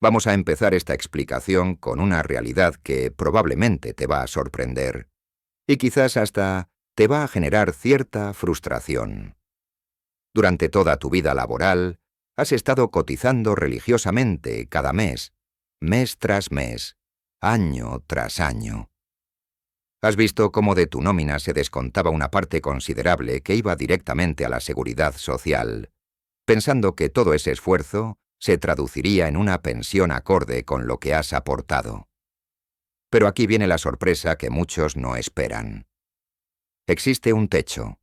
Vamos a empezar esta explicación con una realidad que probablemente te va a sorprender y quizás hasta te va a generar cierta frustración. Durante toda tu vida laboral, has estado cotizando religiosamente cada mes tras mes, año tras año. Has visto cómo de tu nómina se descontaba una parte considerable que iba directamente a la seguridad social, pensando que todo ese esfuerzo se traduciría en una pensión acorde con lo que has aportado. Pero aquí viene la sorpresa que muchos no esperan. Existe un techo,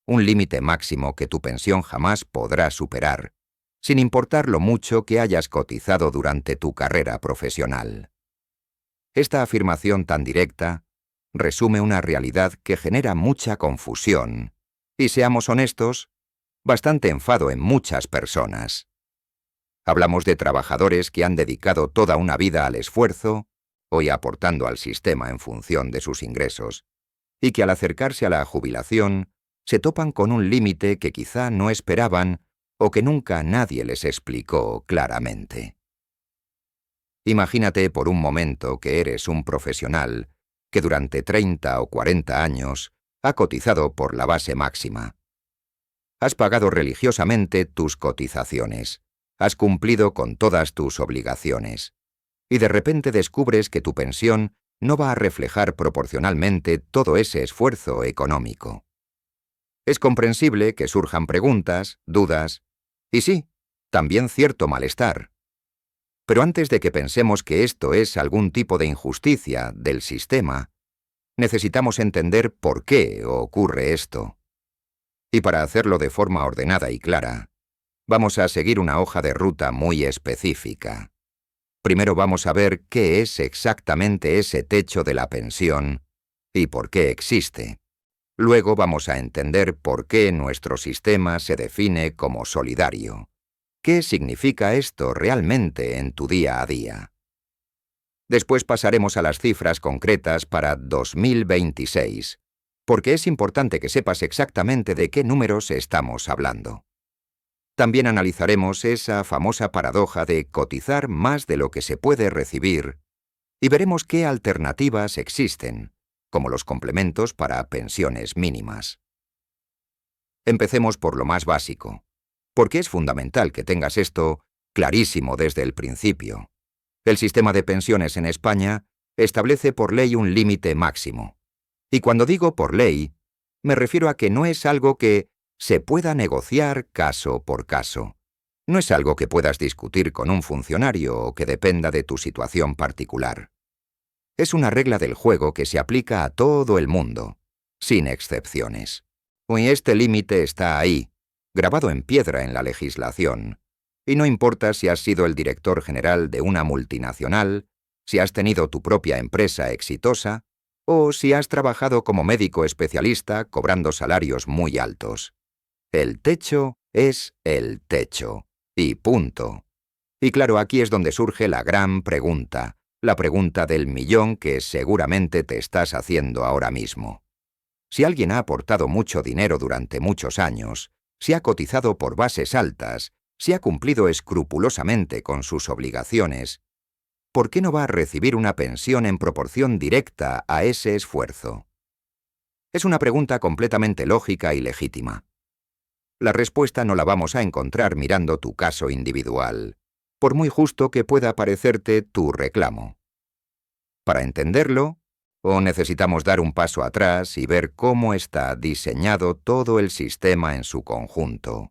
un límite máximo que tu pensión jamás podrá superar, sin importar lo mucho que hayas cotizado durante tu carrera profesional. Esta afirmación tan directa resume una realidad que genera mucha confusión y, seamos honestos, bastante enfado en muchas personas. Hablamos de trabajadores que han dedicado toda una vida al esfuerzo, hoy aportando al sistema en función de sus ingresos, y que al acercarse a la jubilación se topan con un límite que quizá no esperaban o que nunca nadie les explicó claramente. Imagínate por un momento que eres un profesional que durante 30 o 40 años ha cotizado por la base máxima. Has pagado religiosamente tus cotizaciones, has cumplido con todas tus obligaciones, y de repente descubres que tu pensión no va a reflejar proporcionalmente todo ese esfuerzo económico. Es comprensible que surjan preguntas, dudas, y sí, también cierto malestar. Pero antes de que pensemos que esto es algún tipo de injusticia del sistema, necesitamos entender por qué ocurre esto. Y para hacerlo de forma ordenada y clara, vamos a seguir una hoja de ruta muy específica. Primero vamos a ver qué es exactamente ese techo de la pensión y por qué existe. Luego vamos a entender por qué nuestro sistema se define como solidario. ¿Qué significa esto realmente en tu día a día? Después pasaremos a las cifras concretas para 2026, porque es importante que sepas exactamente de qué números estamos hablando. También analizaremos esa famosa paradoja de cotizar más de lo que se puede recibir y veremos qué alternativas existen, como los complementos para pensiones mínimas. Empecemos por lo más básico, porque es fundamental que tengas esto clarísimo desde el principio. El sistema de pensiones en España establece por ley un límite máximo. Y cuando digo por ley, me refiero a que no es algo que se pueda negociar caso por caso. No es algo que puedas discutir con un funcionario o que dependa de tu situación particular. Es una regla del juego que se aplica a todo el mundo, sin excepciones. Y este límite está ahí, grabado en piedra en la legislación. Y no importa si has sido el director general de una multinacional, si has tenido tu propia empresa exitosa, o si has trabajado como médico especialista cobrando salarios muy altos. El techo es el techo. Y punto. Y claro, aquí es donde surge la gran pregunta, la pregunta del millón que seguramente te estás haciendo ahora mismo. Si alguien ha aportado mucho dinero durante muchos años, si ha cotizado por bases altas, si ha cumplido escrupulosamente con sus obligaciones, ¿por qué no va a recibir una pensión en proporción directa a ese esfuerzo? Es una pregunta completamente lógica y legítima. La respuesta no la vamos a encontrar mirando tu caso individual, por muy justo que pueda parecerte tu reclamo. Para entenderlo, o necesitamos dar un paso atrás y ver cómo está diseñado todo el sistema en su conjunto.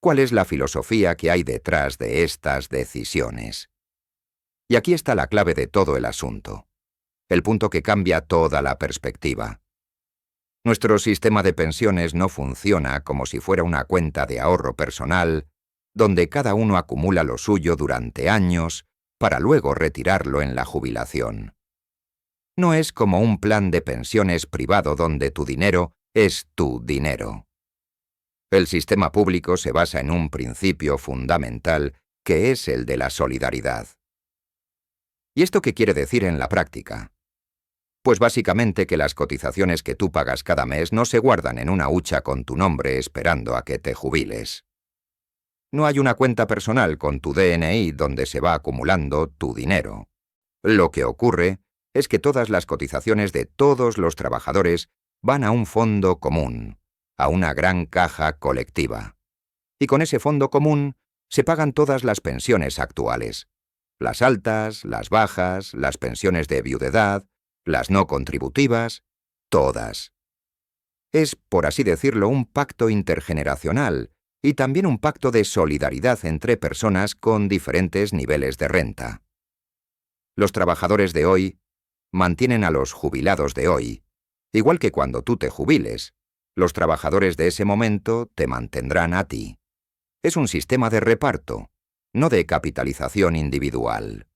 ¿Cuál es la filosofía que hay detrás de estas decisiones? Y aquí está la clave de todo el asunto, el punto que cambia toda la perspectiva. Nuestro sistema de pensiones no funciona como si fuera una cuenta de ahorro personal, donde cada uno acumula lo suyo durante años para luego retirarlo en la jubilación. No es como un plan de pensiones privado donde tu dinero es tu dinero. El sistema público se basa en un principio fundamental que es el de la solidaridad. ¿Y esto qué quiere decir en la práctica? Pues básicamente que las cotizaciones que tú pagas cada mes no se guardan en una hucha con tu nombre esperando a que te jubiles. No hay una cuenta personal con tu DNI donde se va acumulando tu dinero. Lo que ocurre es que todas las cotizaciones de todos los trabajadores van a un fondo común, a una gran caja colectiva. Y con ese fondo común se pagan todas las pensiones actuales. Las altas, las bajas, las pensiones de viudedad, las no contributivas, todas. Es, por así decirlo, un pacto intergeneracional y también un pacto de solidaridad entre personas con diferentes niveles de renta. Los trabajadores de hoy mantienen a los jubilados de hoy, igual que cuando tú te jubiles, los trabajadores de ese momento te mantendrán a ti. Es un sistema de reparto, no de capitalización individual.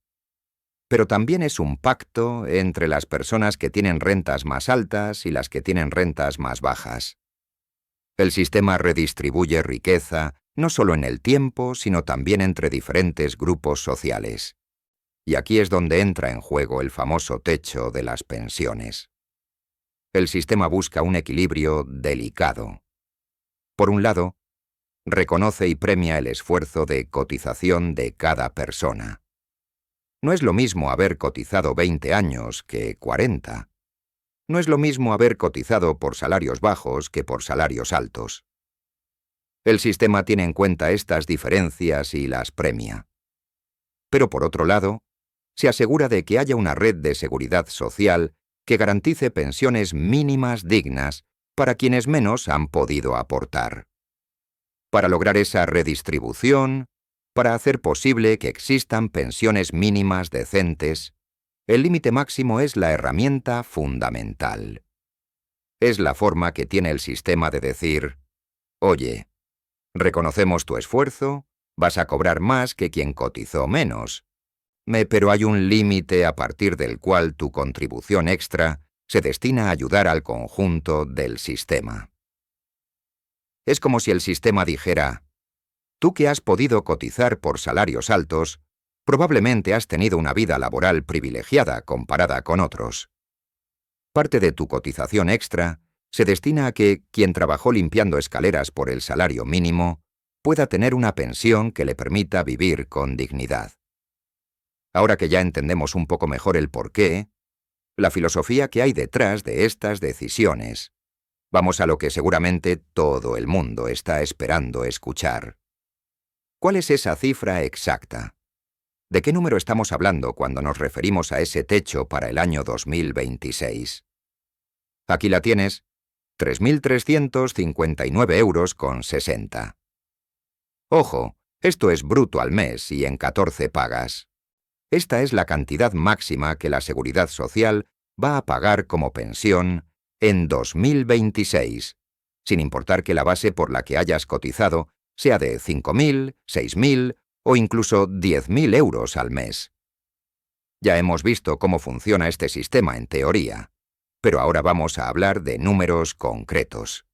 Pero también es un pacto entre las personas que tienen rentas más altas y las que tienen rentas más bajas. El sistema redistribuye riqueza no solo en el tiempo, sino también entre diferentes grupos sociales. Y aquí es donde entra en juego el famoso techo de las pensiones. El sistema busca un equilibrio delicado. Por un lado, reconoce y premia el esfuerzo de cotización de cada persona. No es lo mismo haber cotizado 20 años que 40. No es lo mismo haber cotizado por salarios bajos que por salarios altos. El sistema tiene en cuenta estas diferencias y las premia. Pero por otro lado, se asegura de que haya una red de seguridad social que garantice pensiones mínimas dignas para quienes menos han podido aportar. Para lograr esa redistribución, para hacer posible que existan pensiones mínimas decentes, el límite máximo es la herramienta fundamental. Es la forma que tiene el sistema de decir, oye, reconocemos tu esfuerzo, vas a cobrar más que quien cotizó menos, pero hay un límite a partir del cual tu contribución extra se destina a ayudar al conjunto del sistema. Es como si el sistema dijera, tú que has podido cotizar por salarios altos, probablemente has tenido una vida laboral privilegiada comparada con otros. Parte de tu cotización extra se destina a que quien trabajó limpiando escaleras por el salario mínimo pueda tener una pensión que le permita vivir con dignidad. Ahora que ya entendemos un poco mejor el porqué, la filosofía que hay detrás de estas decisiones, vamos a lo que seguramente todo el mundo está esperando escuchar. ¿Cuál es esa cifra exacta? ¿De qué número estamos hablando cuando nos referimos a ese techo para el año 2026? Aquí la tienes, 3.359,60 €. Ojo, esto es bruto al mes y en 14 pagas. Esta es la cantidad máxima que la Seguridad Social va a pagar como pensión en 2026, sin importar que la base por la que hayas cotizado sea de 5.000, 6.000 o incluso 10.000 € al mes. Ya hemos visto cómo funciona este sistema en teoría, pero ahora vamos a hablar de números concretos.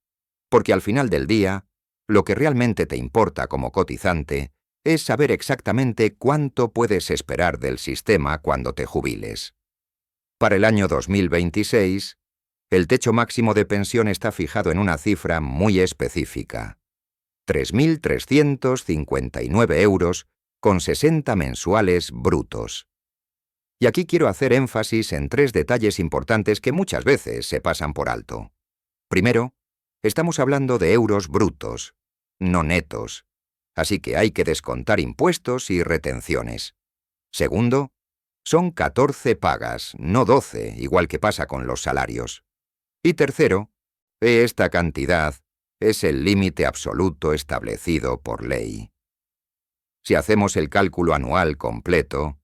Porque al final del día, lo que realmente te importa como cotizante es saber exactamente cuánto puedes esperar del sistema cuando te jubiles. Para el año 2026, el techo máximo de pensión está fijado en una cifra muy específica: 3.359,60 € mensuales brutos. Y aquí quiero hacer énfasis en 3 detalles importantes que muchas veces se pasan por alto. Primero, estamos hablando de euros brutos, no netos, así que hay que descontar impuestos y retenciones. Segundo, son 14 pagas, no 12, igual que pasa con los salarios. Y tercero, esta cantidad es el límite absoluto establecido por ley. Si hacemos el cálculo anual completo,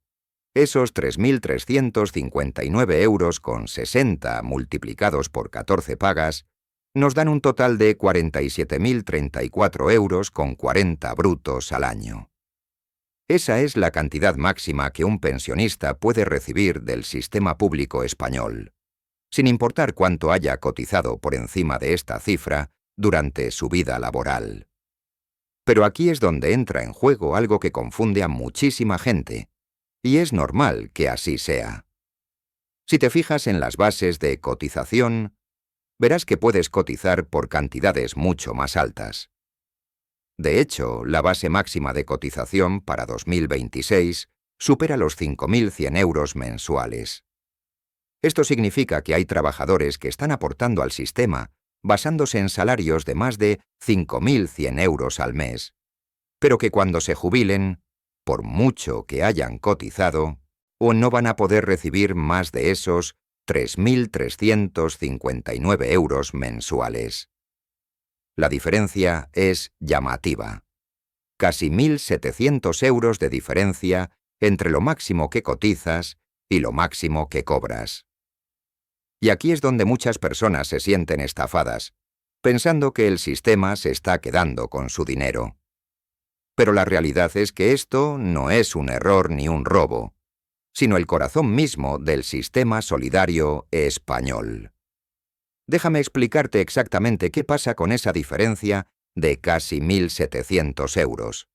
esos 3.359,60 € multiplicados por 14 pagas nos dan un total de 47.034,40 € brutos al año. Esa es la cantidad máxima que un pensionista puede recibir del sistema público español, sin importar cuánto haya cotizado por encima de esta cifra durante su vida laboral. Pero aquí es donde entra en juego algo que confunde a muchísima gente, y es normal que así sea. Si te fijas en las bases de cotización, verás que puedes cotizar por cantidades mucho más altas. De hecho, la base máxima de cotización para 2026 supera los 5.100 euros mensuales. Esto significa que hay trabajadores que están aportando al sistema basándose en salarios de más de 5.100 euros al mes, pero que cuando se jubilen, por mucho que hayan cotizado, o no van a poder recibir más de esos 3.359 euros mensuales. La diferencia es llamativa. Casi 1.700 euros de diferencia entre lo máximo que cotizas y lo máximo que cobras. Y aquí es donde muchas personas se sienten estafadas, pensando que el sistema se está quedando con su dinero. Pero la realidad es que esto no es un error ni un robo, sino el corazón mismo del sistema solidario español. Déjame explicarte exactamente qué pasa con esa diferencia de casi 1.700 euros.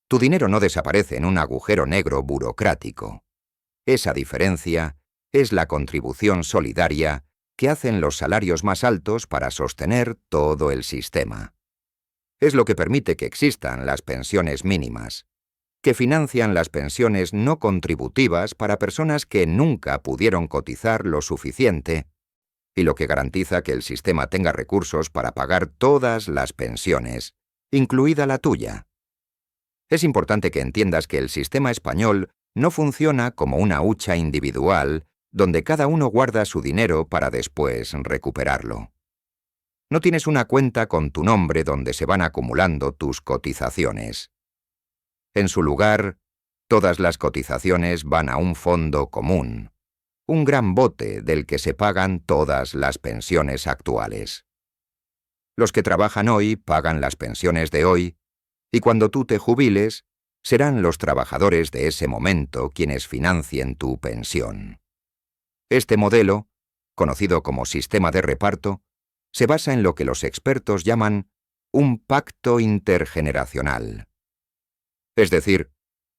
Tu dinero no desaparece en un agujero negro burocrático. Esa diferencia es la contribución solidaria que hacen los salarios más altos para sostener todo el sistema. Es lo que permite que existan las pensiones mínimas, que financian las pensiones no contributivas para personas que nunca pudieron cotizar lo suficiente, y lo que garantiza que el sistema tenga recursos para pagar todas las pensiones, incluida la tuya. Es importante que entiendas que el sistema español no funciona como una hucha individual donde cada uno guarda su dinero para después recuperarlo. No tienes una cuenta con tu nombre donde se van acumulando tus cotizaciones. En su lugar, todas las cotizaciones van a un fondo común, un gran bote del que se pagan todas las pensiones actuales. Los que trabajan hoy pagan las pensiones de hoy, y cuando tú te jubiles, serán los trabajadores de ese momento quienes financien tu pensión. Este modelo, conocido como sistema de reparto, se basa en lo que los expertos llaman un pacto intergeneracional. Es decir,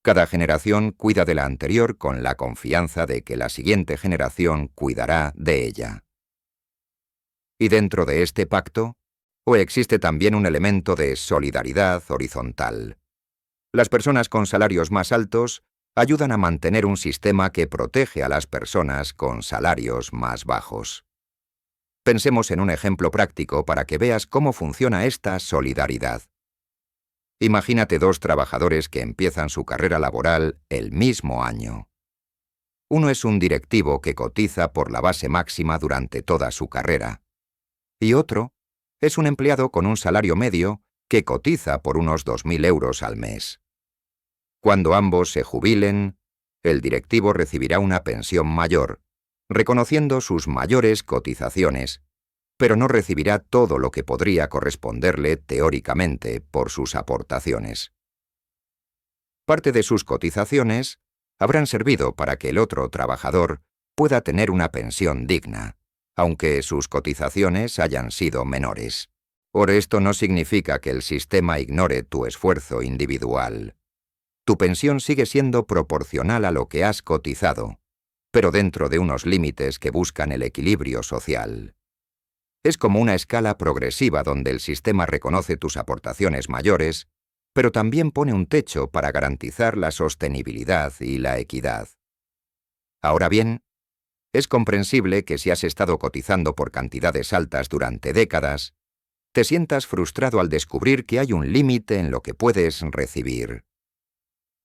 cada generación cuida de la anterior con la confianza de que la siguiente generación cuidará de ella. Y dentro de este pacto, existe también un elemento de solidaridad horizontal. Las personas con salarios más altos ayudan a mantener un sistema que protege a las personas con salarios más bajos. Pensemos en un ejemplo práctico para que veas cómo funciona esta solidaridad. Imagínate dos trabajadores que empiezan su carrera laboral el mismo año. Uno es un directivo que cotiza por la base máxima durante toda su carrera, y otro es un empleado con un salario medio que cotiza por unos 2.000 euros al mes. Cuando ambos se jubilen, el directivo recibirá una pensión mayor, reconociendo sus mayores cotizaciones, pero no recibirá todo lo que podría corresponderle teóricamente por sus aportaciones. Parte de sus cotizaciones habrán servido para que el otro trabajador pueda tener una pensión digna, aunque sus cotizaciones hayan sido menores. Por esto no significa que el sistema ignore tu esfuerzo individual. Tu pensión sigue siendo proporcional a lo que has cotizado, pero dentro de unos límites que buscan el equilibrio social. Es como una escala progresiva donde el sistema reconoce tus aportaciones mayores, pero también pone un techo para garantizar la sostenibilidad y la equidad. Ahora bien, es comprensible que si has estado cotizando por cantidades altas durante décadas, te sientas frustrado al descubrir que hay un límite en lo que puedes recibir.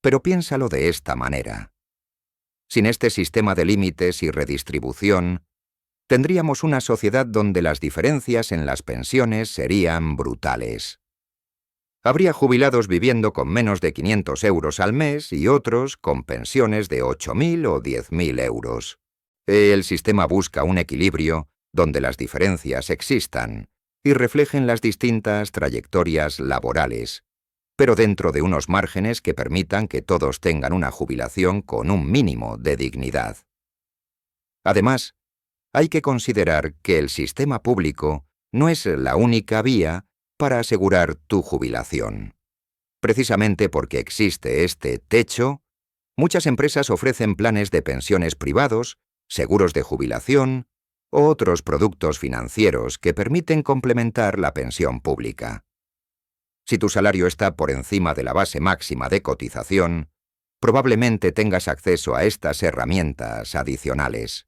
Pero piénsalo de esta manera. Sin este sistema de límites y redistribución, tendríamos una sociedad donde las diferencias en las pensiones serían brutales. Habría jubilados viviendo con menos de 500 euros al mes y otros con pensiones de 8.000 o 10.000 euros. El sistema busca un equilibrio donde las diferencias existan y reflejen las distintas trayectorias laborales, pero dentro de unos márgenes que permitan que todos tengan una jubilación con un mínimo de dignidad. Además, hay que considerar que el sistema público no es la única vía para asegurar tu jubilación. Precisamente porque existe este techo, muchas empresas ofrecen planes de pensiones privados, seguros de jubilación o otros productos financieros que permiten complementar la pensión pública. Si tu salario está por encima de la base máxima de cotización, probablemente tengas acceso a estas herramientas adicionales.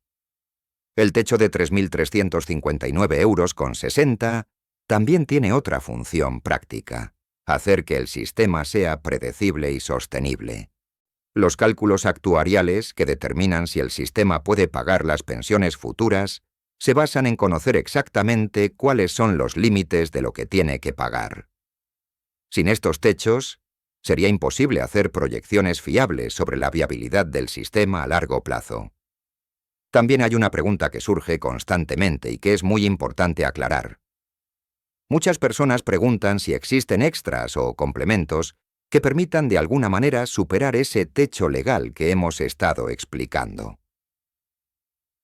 El techo de 3.359,60 € también tiene otra función práctica: hacer que el sistema sea predecible y sostenible. Los cálculos actuariales que determinan si el sistema puede pagar las pensiones futuras se basan en conocer exactamente cuáles son los límites de lo que tiene que pagar. Sin estos techos, sería imposible hacer proyecciones fiables sobre la viabilidad del sistema a largo plazo. También hay una pregunta que surge constantemente y que es muy importante aclarar. Muchas personas preguntan si existen extras o complementos que permitan de alguna manera superar ese techo legal que hemos estado explicando.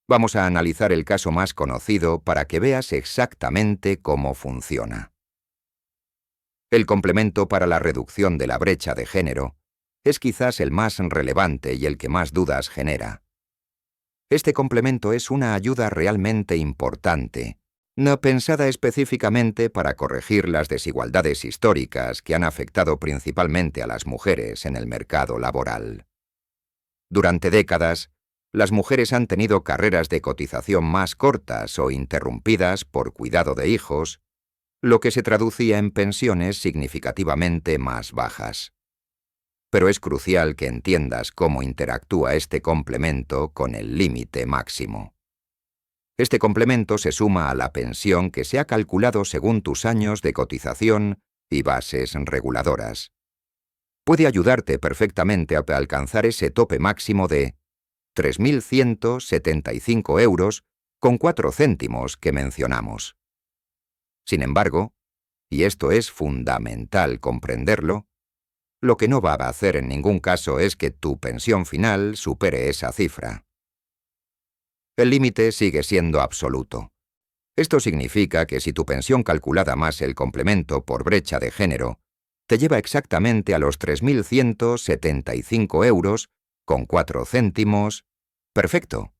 Vamos a analizar el caso más conocido para que veas exactamente cómo funciona. El complemento para la reducción de la brecha de género es quizás el más relevante y el que más dudas genera. Este complemento es una ayuda realmente importante, no pensada específicamente para corregir las desigualdades históricas que han afectado principalmente a las mujeres en el mercado laboral. Durante décadas, las mujeres han tenido carreras de cotización más cortas o interrumpidas por cuidado de hijos, lo que se traducía en pensiones significativamente más bajas. Pero es crucial que entiendas cómo interactúa este complemento con el límite máximo. Este complemento se suma a la pensión que se ha calculado según tus años de cotización y bases reguladoras. Puede ayudarte perfectamente a alcanzar ese tope máximo de 3.175,04 € que mencionamos. Sin embargo, y esto es fundamental comprenderlo, lo que no va a hacer en ningún caso es que tu pensión final supere esa cifra. El límite sigue siendo absoluto. Esto significa que si tu pensión calculada más el complemento por brecha de género te lleva exactamente a los 3.175,04 €, perfecto,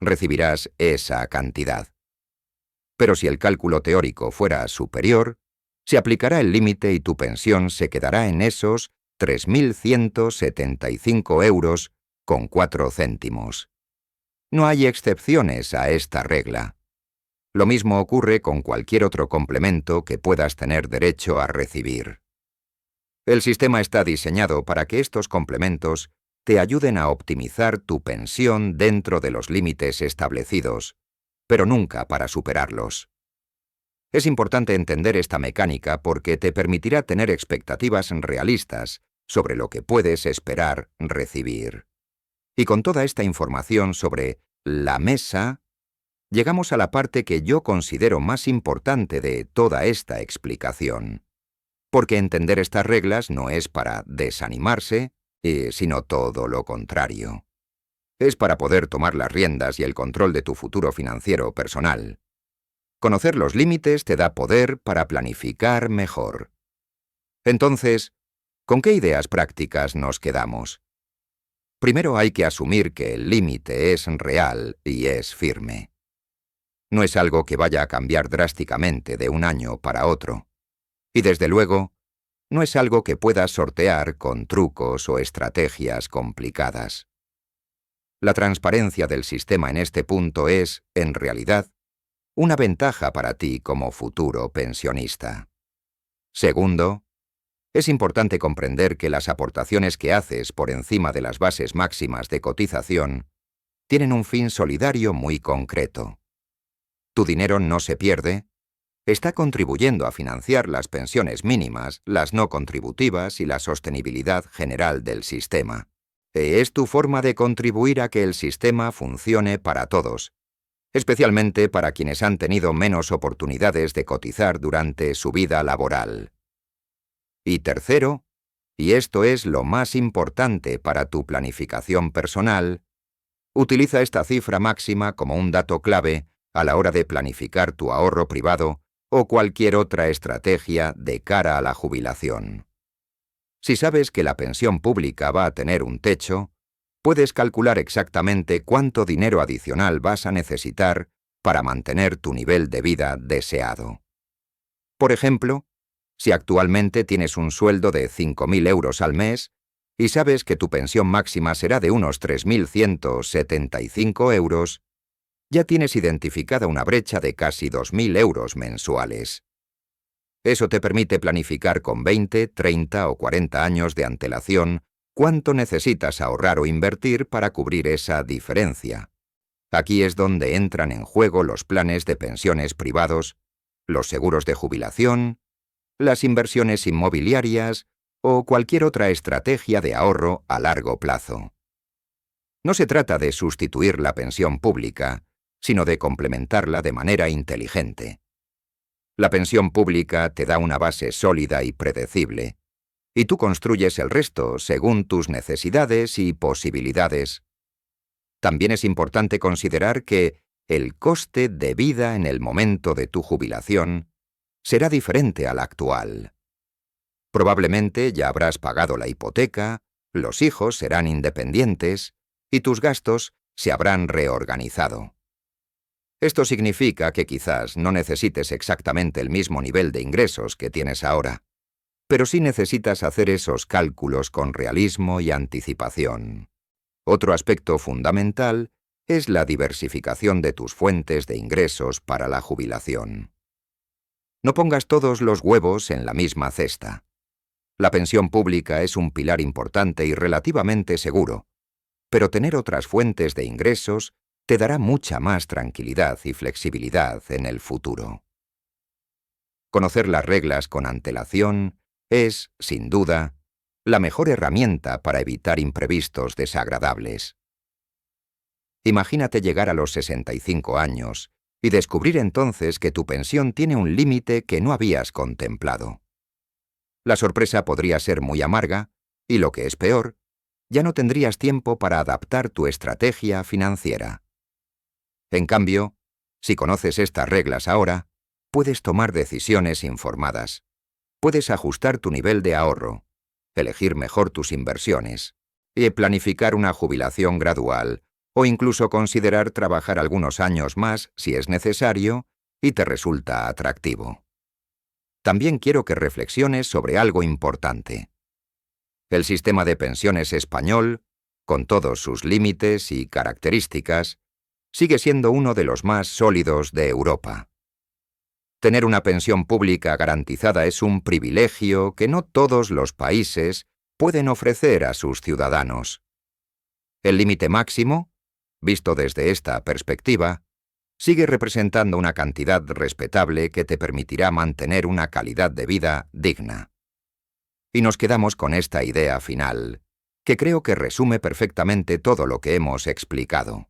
recibirás esa cantidad. Pero si el cálculo teórico fuera superior, se aplicará el límite y tu pensión se quedará en esos 3.175,04 €. No hay excepciones a esta regla. Lo mismo ocurre con cualquier otro complemento que puedas tener derecho a recibir. El sistema está diseñado para que estos complementos te ayuden a optimizar tu pensión dentro de los límites establecidos, pero nunca para superarlos. Es importante entender esta mecánica porque te permitirá tener expectativas realistas sobre lo que puedes esperar recibir. Y con toda esta información sobre la mesa, llegamos a la parte que yo considero más importante de toda esta explicación. Porque entender estas reglas no es para desanimarse, sino todo lo contrario. Es para poder tomar las riendas y el control de tu futuro financiero personal. Conocer los límites te da poder para planificar mejor. Entonces, ¿con qué ideas prácticas nos quedamos? Primero hay que asumir que el límite es real y es firme. No es algo que vaya a cambiar drásticamente de un año para otro. Y desde luego, no es algo que puedas sortear con trucos o estrategias complicadas. La transparencia del sistema en este punto es, en realidad, una ventaja para ti como futuro pensionista. Segundo, es importante comprender que las aportaciones que haces por encima de las bases máximas de cotización tienen un fin solidario muy concreto. Tu dinero no se pierde, está contribuyendo a financiar las pensiones mínimas, las no contributivas y la sostenibilidad general del sistema. Es tu forma de contribuir a que el sistema funcione para todos, especialmente para quienes han tenido menos oportunidades de cotizar durante su vida laboral. Y tercero, y esto es lo más importante para tu planificación personal, utiliza esta cifra máxima como un dato clave a la hora de planificar tu ahorro privado o cualquier otra estrategia de cara a la jubilación. Si sabes que la pensión pública va a tener un techo, puedes calcular exactamente cuánto dinero adicional vas a necesitar para mantener tu nivel de vida deseado. Por ejemplo, Si actualmente tienes un sueldo de 5.000 euros al mes y sabes que tu pensión máxima será de unos 3.175 euros, ya tienes identificada una brecha de casi 2.000 euros mensuales. Eso te permite planificar con 20, 30 o 40 años de antelación cuánto necesitas ahorrar o invertir para cubrir esa diferencia. Aquí es donde entran en juego los planes de pensiones privados, los seguros de jubilación, las inversiones inmobiliarias o cualquier otra estrategia de ahorro a largo plazo. No se trata de sustituir la pensión pública, sino de complementarla de manera inteligente. La pensión pública te da una base sólida y predecible, y tú construyes el resto según tus necesidades y posibilidades. También es importante considerar que el coste de vida en el momento de tu jubilación será diferente al actual. Probablemente ya habrás pagado la hipoteca, los hijos serán independientes y tus gastos se habrán reorganizado. Esto significa que quizás no necesites exactamente el mismo nivel de ingresos que tienes ahora, pero sí necesitas hacer esos cálculos con realismo y anticipación. Otro aspecto fundamental es la diversificación de tus fuentes de ingresos para la jubilación. No pongas todos los huevos en la misma cesta. La pensión pública es un pilar importante y relativamente seguro, pero tener otras fuentes de ingresos te dará mucha más tranquilidad y flexibilidad en el futuro. Conocer las reglas con antelación es, sin duda, la mejor herramienta para evitar imprevistos desagradables. Imagínate llegar a los 65 años y descubrir entonces que tu pensión tiene un límite que no habías contemplado. La sorpresa podría ser muy amarga y, lo que es peor, ya no tendrías tiempo para adaptar tu estrategia financiera. En cambio, si conoces estas reglas ahora, puedes tomar decisiones informadas. Puedes ajustar tu nivel de ahorro, elegir mejor tus inversiones y planificar una jubilación gradual o incluso considerar trabajar algunos años más si es necesario y te resulta atractivo. También quiero que reflexiones sobre algo importante. El sistema de pensiones español, con todos sus límites y características, sigue siendo uno de los más sólidos de Europa. Tener una pensión pública garantizada es un privilegio que no todos los países pueden ofrecer a sus ciudadanos. El límite máximo, visto desde esta perspectiva, sigue representando una cantidad respetable que te permitirá mantener una calidad de vida digna. Y nos quedamos con esta idea final, que creo que resume perfectamente todo lo que hemos explicado.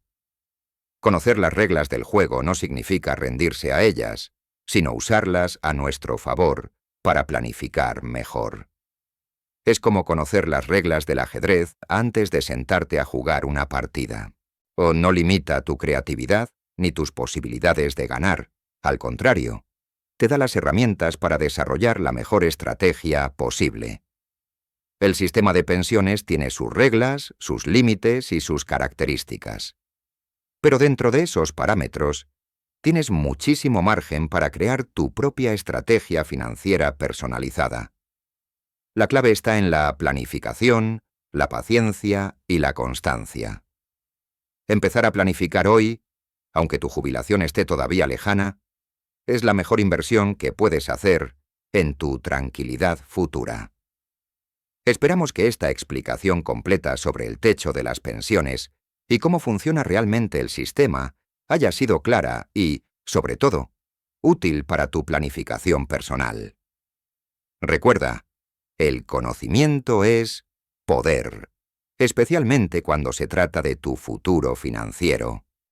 Conocer las reglas del juego no significa rendirse a ellas, sino usarlas a nuestro favor para planificar mejor. Es como conocer las reglas del ajedrez antes de sentarte a jugar una partida. O no limita tu creatividad ni tus posibilidades de ganar. Al contrario, te da las herramientas para desarrollar la mejor estrategia posible. El sistema de pensiones tiene sus reglas, sus límites y sus características. Pero dentro de esos parámetros, tienes muchísimo margen para crear tu propia estrategia financiera personalizada. La clave está en la planificación, la paciencia y la constancia. Empezar a planificar hoy, aunque tu jubilación esté todavía lejana, es la mejor inversión que puedes hacer en tu tranquilidad futura. Esperamos que esta explicación completa sobre el techo de las pensiones y cómo funciona realmente el sistema haya sido clara y, sobre todo, útil para tu planificación personal. Recuerda, el conocimiento es poder, especialmente cuando se trata de tu futuro financiero.